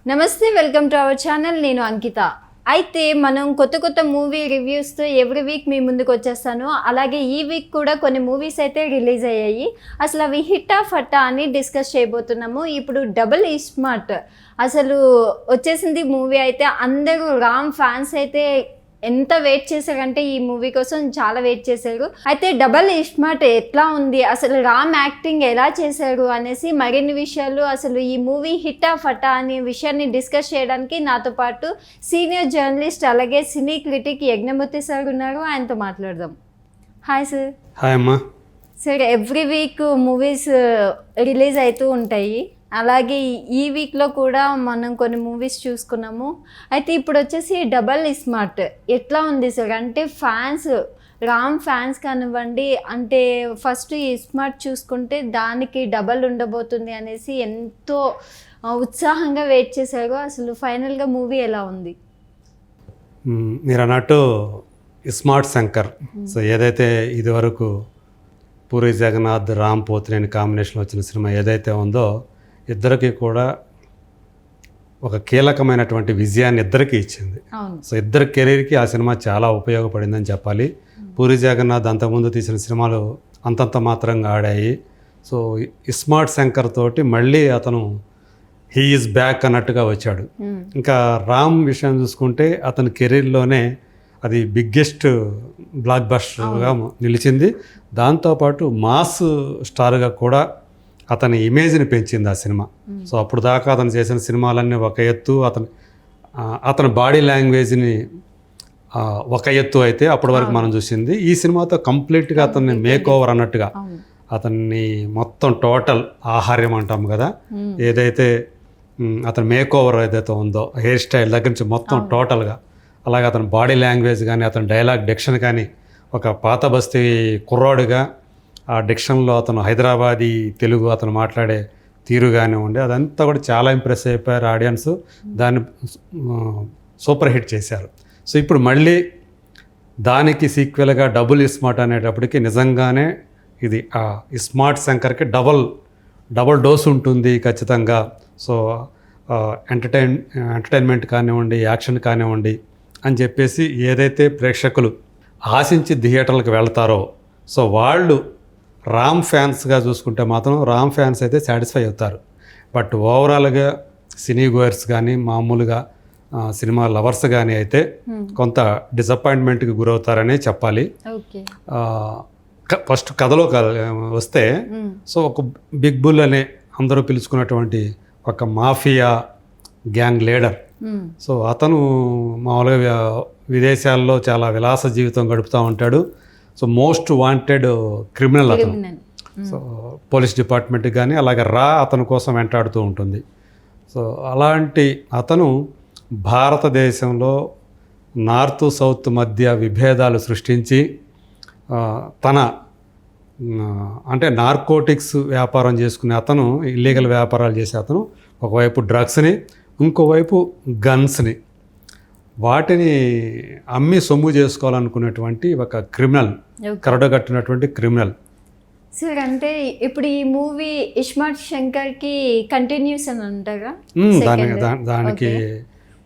నమస్తే, welcome to our channel. నేను అంకిత. అయితే మనం కొత్త మూవీ రివ్యూస్తో ఎవ్రీ వీక్ మీ ముందుకు వచ్చేస్తాను. అలాగే ఈ వీక్ కూడా కొన్ని మూవీస్ అయితే రిలీజ్ అయ్యాయి. అసలు అవి హిట్టా ఫట్టా అని డిస్కస్ చేయబోతున్నాము. ఇప్పుడు డబుల్ ఇస్మార్ట్ అసలు వచ్చేసింది మూవీ. అయితే అందరూ రామ్ ఫ్యాన్స్ అయితే ఎంత వెయిట్ చేశారంటే ఈ మూవీ కోసం చాలా వెయిట్ చేశారు. అయితే డబల్ ఇస్మార్ట్ ఎట్లా ఉంది, అసలు రామ్ యాక్టింగ్ ఎలా చేశారు అనేసి మరిన్ని విషయాలు, అసలు ఈ మూవీ హిట్టా ఫటా అనే విషయాన్ని డిస్కస్ చేయడానికి నాతో పాటు సీనియర్ జర్నలిస్ట్ అలాగే సినీ క్రిటిక్ యజ్ఞమూర్తి సార్ ఉన్నారు. ఆయనతో మాట్లాడదాం. Hi sir. హాయ్ అమ్మా. Sir, every week movies release అవుతూ ఉంటాయి. అలాగే ఈ వీక్లో కూడా మనం కొన్ని మూవీస్ చూసుకున్నాము. అయితే ఇప్పుడు వచ్చేసి డబల్ ఇస్మార్ట్ ఎట్లా ఉంది సార్? అంటే ఫ్యాన్స్, రామ్ ఫ్యాన్స్ కానివ్వండి, అంటే ఫస్ట్ ఇస్మార్ట్ చూసుకుంటే దానికి డబల్ ఉండబోతుంది అనేసి ఎంతో ఉత్సాహంగా వెయిట్ చేశారు. అసలు ఫైనల్గా మూవీ ఎలా ఉంది? మీరు అన్నట్టు ఇస్మార్ట్ శంకర్, సో ఏదైతే ఇదివరకు పూరి జగన్నాథ్ రామ్ పోతినేని కాంబినేషన్లో వచ్చిన సినిమా ఏదైతే ఉందో, ఇద్దరికి కూడా ఒక కీలకమైనటువంటి విజయాన్ని ఇద్దరికి ఇచ్చింది. సో ఇద్దరి కెరీర్కి ఆ సినిమా చాలా ఉపయోగపడిందని చెప్పాలి. పూరి జగన్నాథ్ అంతకుముందు తీసిన సినిమాలు అంతంత మాత్రంగా ఆడాయి. సో ఇస్మార్ట్ శంకర్ తోటి మళ్ళీ అతను హీ ఈజ్ బ్యాక్ అన్నట్టుగా వచ్చాడు. ఇంకా రామ్ విషయం చూసుకుంటే అతని కెరీర్లోనే అది బిగ్గెస్ట్ బ్లాక్ బస్టర్గా నిలిచింది. దాంతోపాటు మాస్ స్టార్గా కూడా అతని ఇమేజ్ని పెంచింది ఆ సినిమా. సో అప్పుడు దాకా అతను చేసిన సినిమాలన్నీ ఒక ఎత్తు, అతని బాడీ లాంగ్వేజ్ని ఒక ఎత్తు అయితే అప్పటి వరకు మనం చూసింది. ఈ సినిమాతో కంప్లీట్గా అతన్ని మేక్ ఓవర్ అన్నట్టుగా అతన్ని మొత్తం టోటల్ ఆహార్యం అంటాం కదా, ఏదైతే అతని మేక్ ఓవర్ ఏదైతే ఉందో, హెయిర్ స్టైల్ దగ్గర నుంచి మొత్తం టోటల్గా, అలాగే అతని బాడీ లాంగ్వేజ్ కానీ, అతని డైలాగ్ డిక్షన్ కానీ, ఒక పాత బస్తీ కుర్రాడుగా ఆ డిక్షన్లో అతను హైదరాబాదీ తెలుగు అతను మాట్లాడే తీరు కానివ్వండి, అదంతా కూడా చాలా ఇంప్రెస్ అయిపోయారు ఆడియన్స్. దాన్ని సూపర్ హిట్ చేశారు. సో ఇప్పుడు మళ్ళీ దానికి సీక్వెల్గా డబుల్ ఇస్మార్ట్ అనేటప్పటికి నిజంగానే ఇది ఆ ఇస్మార్ట్ శంకర్కి డబుల్ డోస్ ఉంటుంది ఖచ్చితంగా. సో ఎంటర్టైన్మెంట్ కానివ్వండి, యాక్షన్ కానివ్వండి అని చెప్పేసి ఏదైతే ప్రేక్షకులు ఆశించి థియేటర్లకు వెళ్తారో, సో వాళ్ళు రామ్ ఫ్యాన్స్గా చూసుకుంటే మాత్రం రామ్ ఫ్యాన్స్ అయితే సాటిస్ఫై అవుతారు. బట్ ఓవరాల్గా సినీ గోయర్స్ కానీ, మామూలుగా సినిమా లవర్స్ కానీ అయితే కొంత డిసప్పాయింట్మెంట్కి గురవుతారనే చెప్పాలి. ఫస్ట్ కథలో వస్తే, సో ఒక బిగ్ బుల్ అనే అందరూ పిలుచుకున్నటువంటి ఒక మాఫియా గ్యాంగ్ లీడర్. సో అతను మామూలుగా విదేశాల్లో చాలా విలాస జీవితం గడుపుతూ ఉంటాడు. సో మోస్ట్ వాంటెడ్ క్రిమినల్ అతను. సో పోలీస్ డిపార్ట్మెంట్కి కానీ అలాగే అతని కోసం వెంటాడుతూ ఉంటుంది. సో అలాంటి అతను భారతదేశంలో నార్త్ సౌత్ మధ్య విభేదాలు సృష్టించి తన అంటే నార్కోటిక్స్ వ్యాపారం చేసుకునే అతను, ఇల్లీగల్ వ్యాపారాలు చేసే అతను ఒకవైపు డ్రగ్స్ని, ఇంకోవైపు గన్స్ని, వాటిని అమ్మి సొమ్ము చేసుకోవాలనుకునేటువంటి ఒక క్రిమినల్, కరడగట్టినటువంటి క్రిమినల్. సార్, అంటే ఇప్పుడు ఈ మూవీ ఇస్మార్ట్ శంకర్కి కంటిన్యూస్ అని అంటారా? దానికి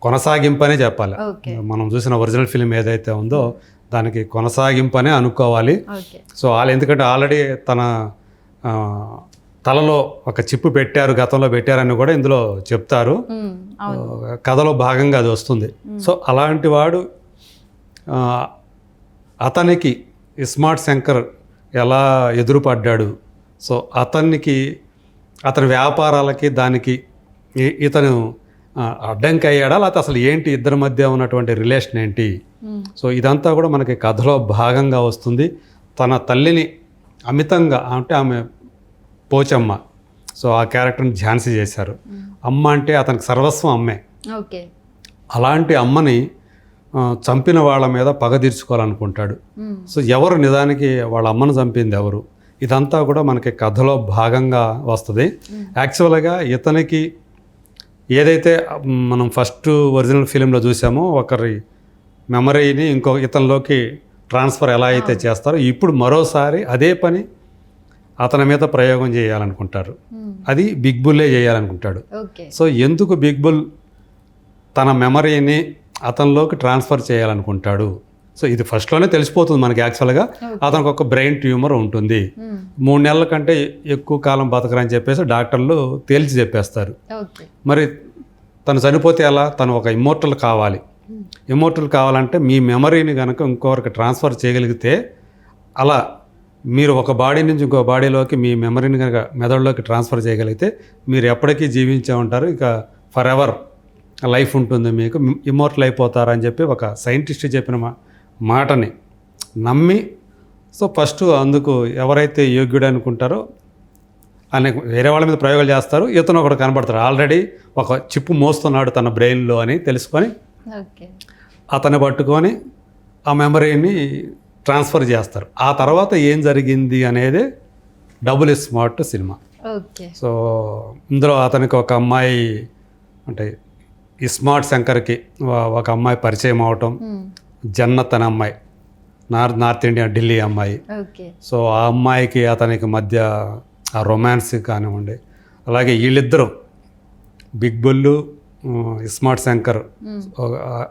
కొనసాగింపనే చెప్పాలి. మనం చూసిన ఒరిజినల్ ఫిల్మ్ ఏదైతే ఉందో దానికి కొనసాగింపనే అనుకోవాలి. సో ఎందుకంటే ఆల్రెడీ తన తలలో ఒక చిప్పు పెట్టారు, గతంలో పెట్టారని కూడా ఇందులో చెప్తారు. కథలో భాగంగా అది వస్తుంది. సో అలాంటి వాడు అతనికి ఇస్మార్ట్ శంకర్ ఎలా ఎదురుపడ్డాడు, సో అతని వ్యాపారాలకి దానికి ఇతను అడ్డంకి అయ్యాడా, లేకపోతే అసలు ఏంటి ఇద్దరి మధ్య ఉన్నటువంటి రిలేషన్ ఏంటి, సో ఇదంతా కూడా మనకి కథలో భాగంగా వస్తుంది. తన తల్లిని అమితంగా, అంటే ఆమె పోచమ్మ, సో ఆ క్యారెక్టర్ని ఝాన్సీ చేశారు. అమ్మ అంటే అతనికి సర్వస్వం అమ్మే. అలాంటి అమ్మని చంపిన వాళ్ళ మీద పగ తీర్చుకోవాలనుకుంటాడు. సో ఎవరు నిజానికి వాళ్ళ అమ్మను చంపింది ఎవరు, ఇదంతా కూడా మనకి కథలో భాగంగా వస్తుంది. యాక్చువల్గా ఇతనికి ఏదైతే మనం ఫస్ట్ ఒరిజినల్ ఫిలింలో చూసామో, ఒకరి మెమరీని ఇతనిలోకి ట్రాన్స్ఫర్ ఎలా అయితే చేస్తారో, ఇప్పుడు మరోసారి అదే పని అతని మీద ప్రయోగం చేయాలనుకుంటారు. అది బిగ్ బుల్లే చేయాలనుకుంటాడు. సో ఎందుకు బిగ్ బుల్ తన మెమరీని అతనిలోకి ట్రాన్స్ఫర్ చేయాలనుకుంటాడు. సో ఇది ఫస్ట్లోనే తెలిసిపోతుంది మనకి. యాక్చువల్గా అతనికి ఒక బ్రెయిన్ ట్యూమర్ ఉంటుంది, 3 నెలల కంటే ఎక్కువ కాలం బతకరని చెప్పేసి డాక్టర్లు తేల్చి చెప్పేస్తారు. మరి తను చనిపోతే ఎలా? తను ఒక ఇమ్మోర్టల్ కావాలి. ఇమ్మోర్టల్ కావాలంటే మీ మెమరీని కనుక ఇంకొకరికి ట్రాన్స్ఫర్ చేయగలిగితే, అలా మీరు ఒక బాడీ నుంచి ఇంకో బాడీలోకి మీ మెమరీని కనుక మెదడులోకి ట్రాన్స్ఫర్ చేయగలిగితే మీరు ఎప్పటికీ జీవించే ఉంటారు, ఇక ఫర్ ఎవర్ లైఫ్ ఉంటుంది, మీకు ఇమ్మోర్టల్ అయిపోతారని చెప్పి ఒక సైంటిస్ట్ చెప్పిన మాటని నమ్మి, సో ఫస్ట్ అందుకు ఎవరైతే యోగ్యుడు అనుకుంటారో అనేక వేరే వాళ్ళ మీద ప్రయోగాలు చేస్తారు. ఇతను ఒకడు కనబడతాడు, ఆల్రెడీ ఒక చిప్పు మోస్తున్నాడు తన బ్రెయిన్లో అని తెలుసుకొని అతన్ని పట్టుకొని ఆ మెమరీని ట్రాన్స్ఫర్ చేస్తారు. ఆ తర్వాత ఏం జరిగింది అనేది డబుల్ స్మార్ట్ సినిమా. సో ఇందులో అతనికి ఒక అమ్మాయి, అంటే ఇస్మార్ట్ శంకర్కి ఒక అమ్మాయి పరిచయం అవటం, జన్నత్ అనే అమ్మాయి, నార్త్ ఇండియా ఢిల్లీ అమ్మాయి. సో ఆ అమ్మాయికి అతనికి మధ్య ఆ రొమాన్స్ కానివ్వండి, అలాగే వీళ్ళిద్దరూ బిగ్ బుల్లు, ఇస్మార్ట్ శంకర్,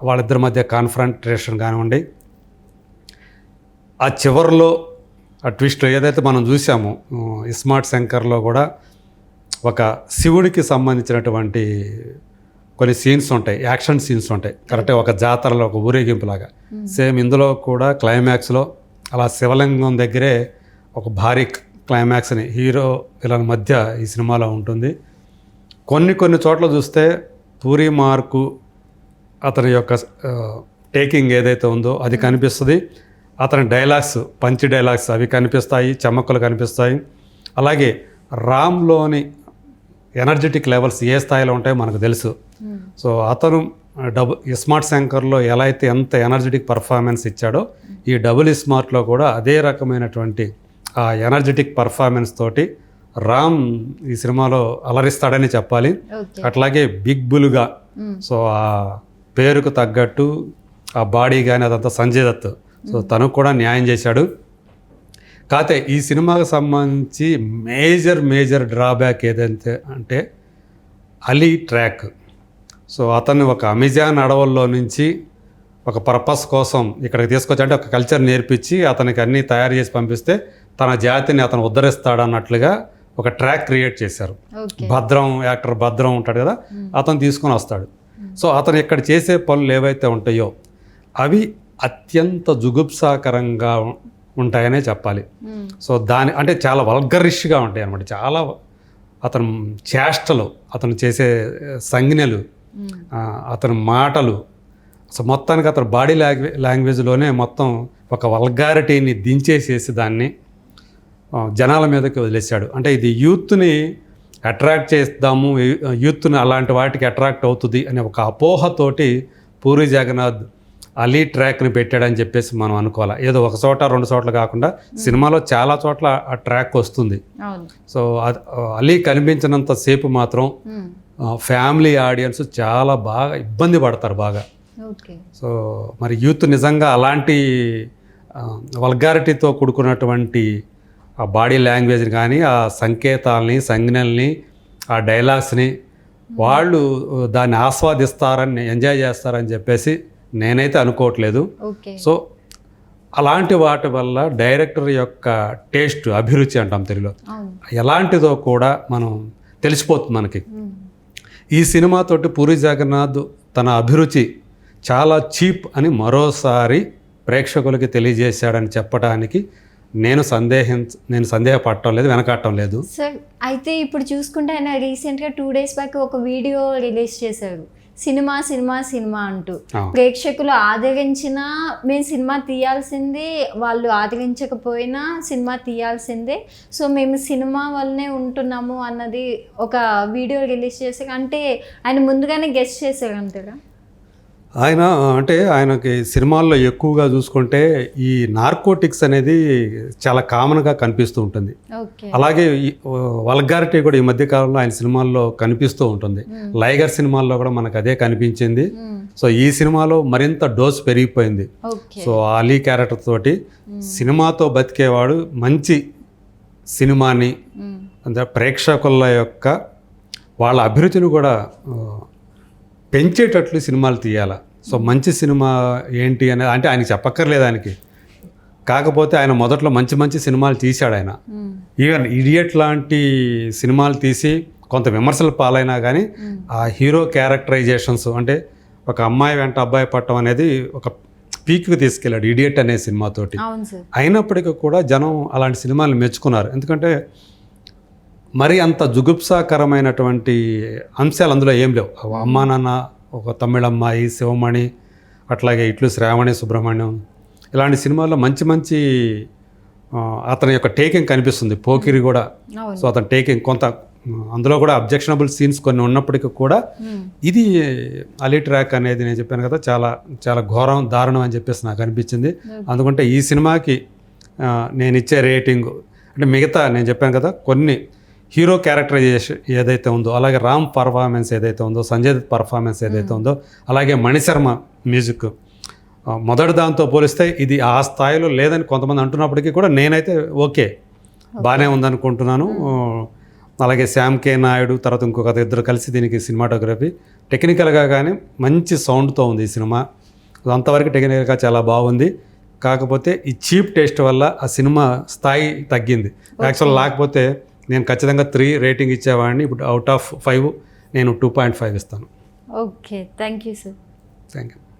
వాళ్ళిద్దరి మధ్య కాన్ఫ్రంటేషన్ కానివ్వండి, ఆ చివరిలో ఆ ట్విస్ట్ ఏదైతే మనం చూసామో ఇస్మార్ట్ శంకర్లో కూడా ఒక శివుడికి సంబంధించినటువంటి కొన్ని సీన్స్ ఉంటాయి, యాక్షన్ సీన్స్ ఉంటాయి, కరెక్ట్గా ఒక జాతరలో ఒక ఊరేగింపులాగా. సేమ్ ఇందులో కూడా క్లైమాక్స్లో అలా శివలింగం దగ్గరే ఒక భారీ క్లైమాక్స్ని హీరో ఇలా మధ్య ఈ సినిమాలో ఉంటుంది. కొన్ని చోట్ల చూస్తే పూరి మార్కు అతని యొక్క టేకింగ్ ఏదైతే ఉందో అది కనిపిస్తుంది. అతని డైలాగ్స్, పంచి డైలాగ్స్ అవి కనిపిస్తాయి, చమక్కులు కనిపిస్తాయి. అలాగే రామ్లోని ఎనర్జెటిక్ లెవెల్స్ ఏ స్థాయిలో ఉంటాయో మనకు తెలుసు. సో అతను ఇస్మార్ట్ శంకర్లో ఎలా అయితే ఎంత ఎనర్జెటిక్ పర్ఫార్మెన్స్ ఇచ్చాడో, ఈ డబుల్ స్మార్ట్లో కూడా అదే రకమైనటువంటి ఆ ఎనర్జెటిక్ పర్ఫార్మెన్స్ తోటి రామ్ ఈ సినిమాలో అలరిస్తాడని చెప్పాలి. అట్లాగే బిగ్ బుల్గా, సో ఆ పేరుకు తగ్గట్టు ఆ బాడీ కానీ అదంతా సంజయ్ దత్, సో తను కూడా న్యాయం చేశాడు. కాకపోతే ఈ సినిమాకి సంబంధించి మేజర్ డ్రాబ్యాక్ ఏదైతే అంటే అలీ ట్రాక్. సో అతన్ని ఒక అమెజాన్ అడవుల్లో నుంచి ఒక పర్పస్ కోసం ఇక్కడికి తీసుకొచ్చి, అంటే ఒక కల్చర్ నేర్పించి అతనికి అన్నీ తయారు చేసి పంపిస్తే తన జాతిని అతను ఉద్ధరిస్తాడన్నట్లుగా ఒక ట్రాక్ క్రియేట్ చేశారు. యాక్టర్ భద్రం ఉంటాడు కదా, అతను తీసుకొని వస్తాడు. సో అతను ఇక్కడ చేసే పనులు ఏవైతే ఉంటాయో అవి అత్యంత జుగుప్సాకరంగా ఉంటాయనే చెప్పాలి. సో అంటే చాలా వల్గరిష్గా ఉంటాయి అన్నమాట. చాలా అతను చేష్టలు, అతను చేసే సంజ్ఞలు, అతని మాటలు, సో మొత్తానికి అతని బాడీ లాంగ్వేజ్లోనే మొత్తం ఒక వల్గారిటీని దించేసేసి దాన్ని జనాల మీదకి వదిలేశాడు. అంటే ఇది యూత్ని అట్రాక్ట్ చేద్దాము, యూత్ని అలాంటి వాటికి అట్రాక్ట్ అవుతుంది అనే ఒక అపోహతోటి పూరి జగన్నాథ్ అలీ ట్రాక్ని పెట్టాడని చెప్పేసి మనం అనుకోవాలి. ఏదో ఒక చోట 2 చోట్ల కాకుండా సినిమాలో చాలా చోట్ల ఆ ట్రాక్ వస్తుంది. సో అలీ కనిపించినంత సేపు మాత్రం ఫ్యామిలీ ఆడియన్స్ చాలా బాగా ఇబ్బంది పడతారు బాగా. సో మరి యూత్ నిజంగా అలాంటి వల్గారిటీతో కూడుకున్నటువంటి ఆ బాడీ లాంగ్వేజ్ని కానీ, ఆ సంకేతాలని, సంజ్ఞల్ని, ఆ డైలాగ్స్ని వాళ్ళు దాన్ని ఆస్వాదిస్తారని, ఎంజాయ్ చేస్తారని చెప్పేసి నేనైతే అనుకోవట్లేదు. సో అలాంటి వాటి వల్ల డైరెక్టర్ యొక్క టేస్ట్, అభిరుచి అంటాం తెలుగులో, ఎలాంటిదో కూడా మనం తెలిసిపోతుంది మనకి. ఈ సినిమాతోటి పూరి జగన్నాథ్ తన అభిరుచి చాలా చీప్ అని మరోసారి ప్రేక్షకులకి తెలియజేశాడని చెప్పడానికి నేను సందేహపడటం లేదు, వెనకాడటం లేదు. సార్ అయితే ఇప్పుడు చూసుకుంటే ఆయన రీసెంట్గా 2 days బ్యాక్ ఒక వీడియో రిలీజ్ చేశారు, సినిమా అంటూ. ప్రేక్షకులు ఆదరించినా మేము సినిమా తీయాల్సిందే, వాళ్ళు ఆదరించకపోయినా సినిమా తీయాల్సిందే, సో మేము సినిమా వల్లనే ఉంటున్నాము అన్నది ఒక వీడియో రిలీజ్ చేశారు. అంటే ఆయన ముందుగానే గెస్ట్ చేశారు అంటారా? ఆయనకి సినిమాల్లో ఎక్కువగా చూసుకుంటే ఈ నార్కోటిక్స్ అనేది చాలా కామన్గా కనిపిస్తూ ఉంటుంది. అలాగే వల్గారిటీ కూడా ఈ మధ్య కాలంలో ఆయన సినిమాల్లో కనిపిస్తూ ఉంటుంది. లైగర్ సినిమాల్లో కూడా మనకు అదే కనిపించింది. సో ఈ సినిమాలో మరింత డోస్ పెరిగిపోయింది. సో అలీ క్యారెక్టర్ తోటి సినిమాతో బతికేవాడు మంచి సినిమాని, అంటే ప్రేక్షకుల యొక్క వాళ్ళ అభిరుచిని కూడా పెంచేటట్లు సినిమాలు తీయాలి. సో మంచి సినిమా ఏంటి అనేది అంటే ఆయనకి చెప్పక్కర్లేదు ఆయనకి. కాకపోతే ఆయన మొదట్లో మంచి మంచి సినిమాలు తీశాడు ఆయన. ఈవెన్ ఇడియట్ లాంటి సినిమాలు తీసి కొంత విమర్శలు పాలైనా కానీ ఆ హీరో క్యారెక్టరైజేషన్స్ అంటే ఒక అమ్మాయి వెంట అబ్బాయి పట్టడం అనేది ఒక పీక్కి తీసుకెళ్ళాడు ఇడియట్ అనే సినిమాతోటి. అవును సార్. అయినప్పటికీ కూడా జనం అలాంటి సినిమాలు మెచ్చుకున్నారు. ఎందుకంటే మరి అంత జుగుప్సాకరమైనటువంటి అంశాలు అందులో ఏం లేవు. అమ్మా నాన్న, ఒక తమిళమ్మాయి, శివమణి, అట్లాగే ఇట్లు శ్రావణి సుబ్రహ్మణ్యం, ఇలాంటి సినిమాల్లో మంచి మంచి అతని యొక్క టేకింగ్ కనిపిస్తుంది. పోకిరి కూడా. సో అతని టేకింగ్ కొంత అందులో కూడా అబ్జెక్షనబుల్ సీన్స్ కొన్ని ఉన్నప్పటికీ కూడా ఇది అలీ ట్రాక్ అనేది నేను చెప్పాను కదా చాలా చాలా ఘోరం దారుణం అని చెప్పేసి నాకు అనిపించింది. అందుకంటే ఈ సినిమాకి నేను ఇచ్చే రేటింగ్ అంటే మిగతా నేను చెప్పాను కదా కొన్ని హీరో క్యారెక్టరైజేషన్ ఏదైతే ఉందో, అలాగే రామ్ పర్ఫార్మెన్స్ ఏదైతే ఉందో, సంజయ్ దత్ పర్ఫార్మెన్స్ ఏదైతే ఉందో, అలాగే మణిశర్మ మ్యూజిక్ మొదటి దాంతో పోలిస్తే ఇది ఆ స్థాయిలో లేదని కొంతమంది అంటున్నప్పటికీ కూడా నేనైతే ఓకే బాగానే ఉందనుకుంటున్నాను. అలాగే శ్యామ్ కే నాయుడు తర్వాత ఇంకొక ఇద్దరు కలిసి దీనికి సినిమాటోగ్రఫీ టెక్నికల్గా కానీ మంచి సౌండ్తో ఉంది ఈ సినిమా. అంతవరకు టెక్నికల్గా చాలా బాగుంది. కాకపోతే ఈ చీప్ టేస్ట్ వల్ల ఆ సినిమా స్థాయి తగ్గింది. యాక్చువల్ లేకపోతే నేను ఖచ్చితంగా 3 రేటింగ్ ఇచ్చేవాడిని. ఇప్పుడు అవుట్ ఆఫ్ 5 నేను 2.5 ఇస్తాను. Okay, thank you sir. Thank you.